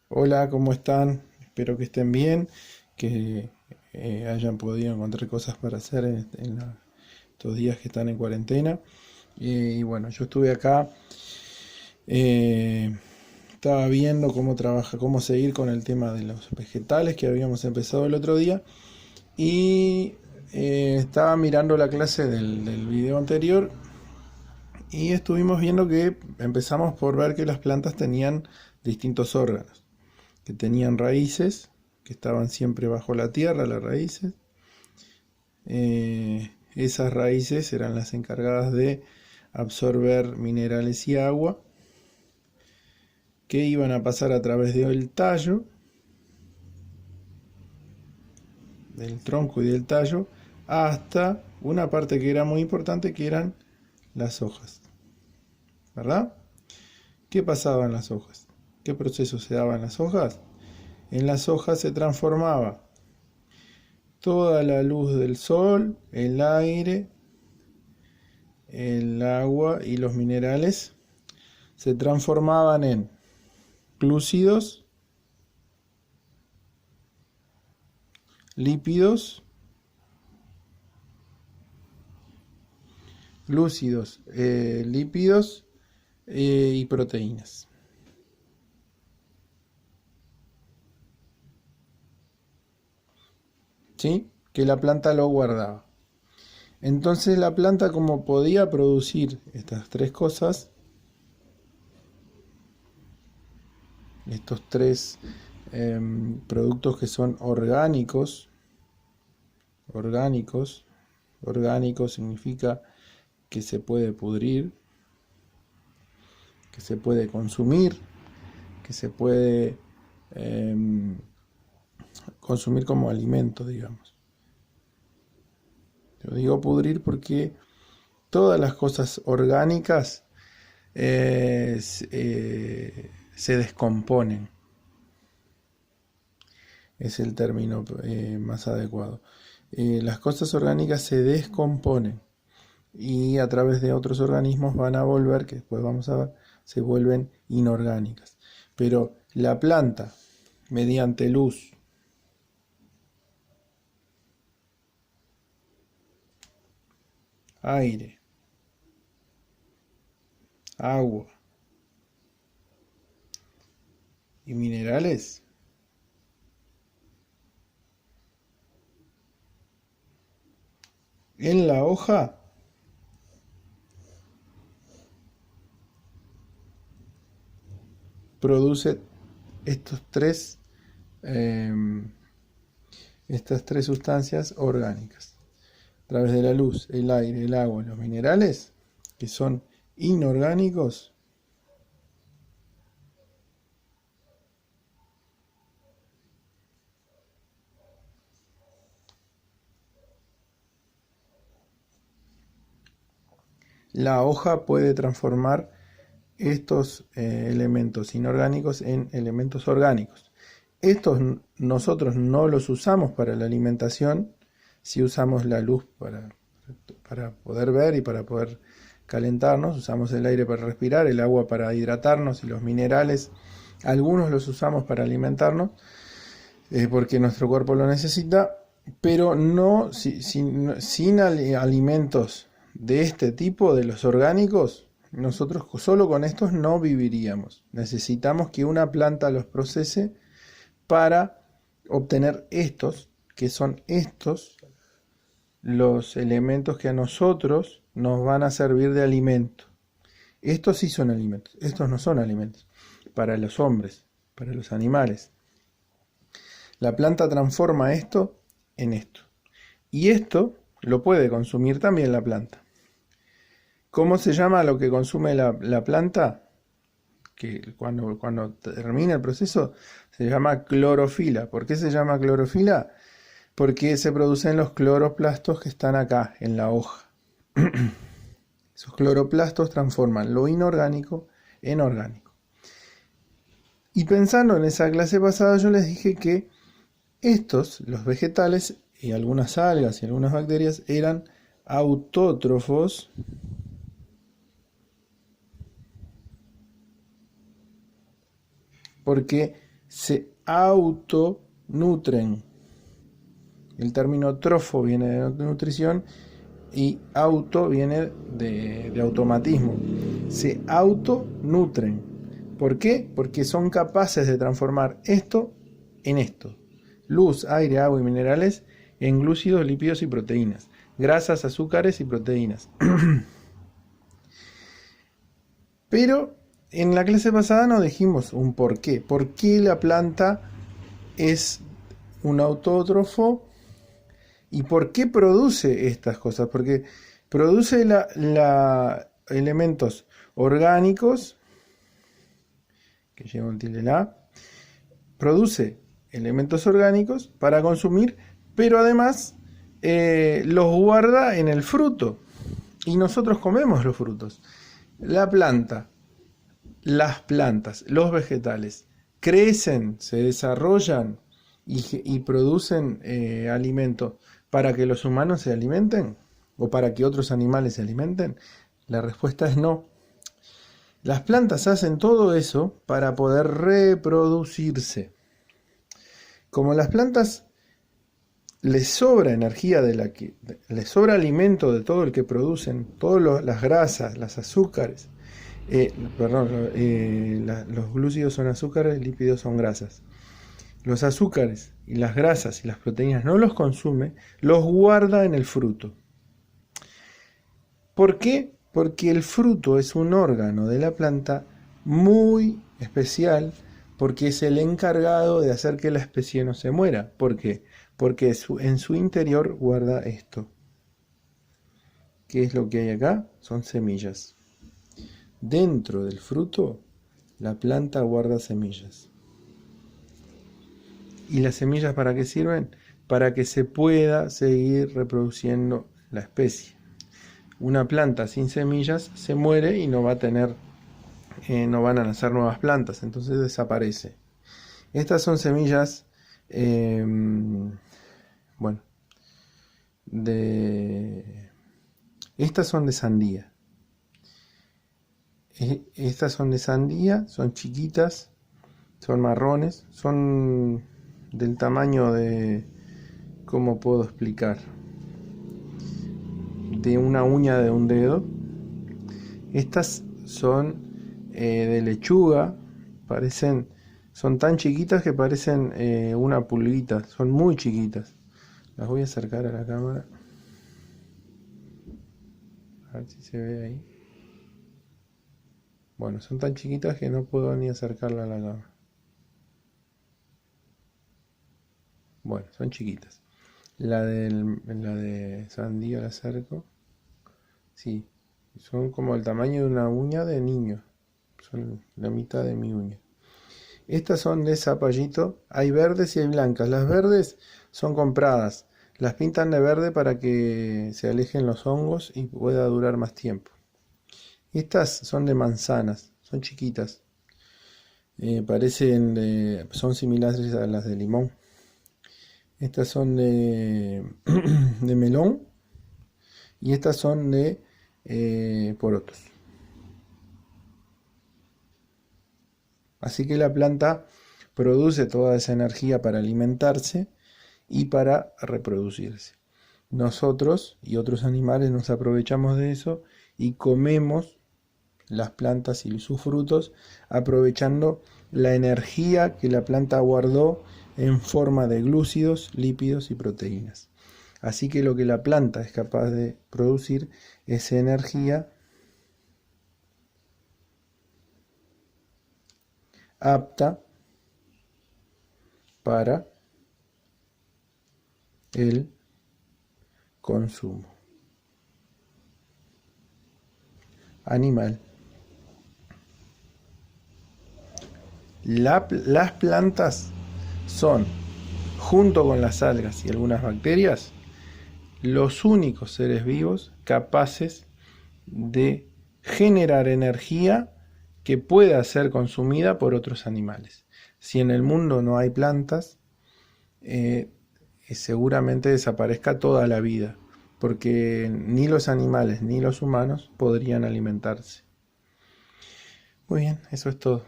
Hola, ¿cómo están? Espero que estén bien, que hayan podido encontrar cosas para hacer estos días que están en cuarentena. Y bueno, yo estuve acá, eh, estaba viendo cómo trabaja, cómo seguir con el tema de los vegetales que habíamos empezado el otro día y estaba mirando la clase del video anterior y estuvimos viendo que empezamos por ver que las plantas tenían distintos órganos, que tenían raíces, que estaban siempre bajo la tierra, las raíces. Esas raíces eran las encargadas de absorber minerales y agua que iban a pasar a través del tallo, del tronco y del tallo, hasta una parte que era muy importante, que eran las hojas. ¿Verdad? ¿Qué pasaba en las hojas? ¿Qué proceso se daba en las hojas? En las hojas se transformaba toda la luz del sol, el aire, el agua y los minerales se transformaban en glúcidos, lípidos, lípidos y proteínas. ¿Sí? Que la planta lo guardaba. Entonces la planta, como podía producir estas tres cosas, estos tres productos que son orgánicos, orgánico significa que se puede pudrir, que se puede consumir, que se puede eh, consumir como alimento, digamos. Yo digo pudrir porque todas las cosas orgánicas se descomponen, es el término más adecuado. Las cosas orgánicas se descomponen y a través de otros organismos van a volver, que después vamos a ver, se vuelven inorgánicas. Pero la planta, mediante luz, aire, agua y minerales, en la hoja produce estos tres, eh, estas tres sustancias orgánicas. A través de la luz, el aire, el agua y los minerales, que son inorgánicos, la hoja puede transformar estos elementos inorgánicos en elementos orgánicos. Estos nosotros no los usamos para la alimentación, si usamos la luz para poder ver y para poder calentarnos, usamos el aire para respirar, el agua para hidratarnos y los minerales, algunos los usamos para alimentarnos, porque nuestro cuerpo lo necesita, pero no sin alimentos de este tipo, de los orgánicos, nosotros solo con estos no viviríamos. Necesitamos que una planta los procese para obtener estos, que son estos los elementos que a nosotros nos van a servir de alimento. Estos sí son alimentos, estos no son alimentos para los hombres, para los animales. La planta transforma esto en esto. Y esto lo puede consumir también la planta. ¿Cómo se llama lo que consume la planta? Que cuando termina el proceso se llama clorofila. ¿Por qué se llama clorofila? Porque se producen los cloroplastos que están acá en la hoja. Esos cloroplastos transforman lo inorgánico en orgánico. Y pensando en esa clase pasada, yo les dije que estos, los vegetales y algunas algas y algunas bacterias, eran autótrofos porque se autonutren. El término trofo viene de nutrición y auto viene de automatismo. Se autonutren. ¿Por qué? Porque son capaces de transformar esto en esto. Luz, aire, agua y minerales en glúcidos, lípidos y proteínas. Grasas, azúcares y proteínas. Pero en la clase pasada nos dijimos un porqué. ¿Por qué la planta es un autótrofo? ¿Y por qué produce estas cosas? Porque produce elementos orgánicos, que lleva un tilde la, produce elementos orgánicos para consumir, pero además los guarda en el fruto. Y nosotros comemos los frutos. La planta, las plantas, los vegetales, crecen, se desarrollan y producen alimento para que los humanos se alimenten o para que otros animales se alimenten. La respuesta es no. Las plantas hacen todo eso para poder reproducirse. Como las plantas les sobra energía les sobra alimento de todo el que producen, todas las grasas, las azúcares, los glúcidos son azúcares, lípidos son grasas. Los azúcares y las grasas y las proteínas no los consume, los guarda en el fruto. ¿Por qué? Porque el fruto es un órgano de la planta muy especial, porque es el encargado de hacer que la especie no se muera. ¿Por qué? Porque en su interior guarda esto. ¿Qué es lo que hay acá? Son semillas. Dentro del fruto, la planta guarda semillas. ¿Y las semillas para qué sirven? Para que se pueda seguir reproduciendo la especie. Una planta sin semillas se muere y no va a tener, no van a nacer nuevas plantas, entonces desaparece. Estas son semillas, estas son de sandía. Estas son de sandía, son chiquitas, son marrones, son del tamaño de, ¿cómo puedo explicar? De una uña de un dedo. Estas son de lechuga, son tan chiquitas que parecen una pulguita, son muy chiquitas. Las voy a acercar a la cámara, a ver si se ve ahí. Bueno, son tan chiquitas que no puedo ni acercarla a la cámara. Bueno, son chiquitas. La de sandía la acerco. Sí, son como el tamaño de una uña de niño. Son la mitad de mi uña. Estas son de zapallito. Hay verdes y hay blancas. Las verdes son compradas. Las pintan de verde para que se alejen los hongos y pueda durar más tiempo. Estas son de manzanas. Son chiquitas. Son similares a las de limón. Estas son de melón y estas son de porotos. Así que la planta produce toda esa energía para alimentarse y para reproducirse. Nosotros y otros animales nos aprovechamos de eso y comemos las plantas y sus frutos, aprovechando la energía que la planta guardó en forma de glúcidos, lípidos y proteínas. Así que lo que la planta es capaz de producir es energía apta para el consumo animal. Las plantas son, junto con las algas y algunas bacterias, los únicos seres vivos capaces de generar energía que pueda ser consumida por otros animales. Si en el mundo no hay plantas, seguramente desaparezca toda la vida, porque ni los animales ni los humanos podrían alimentarse. Muy bien, eso es todo.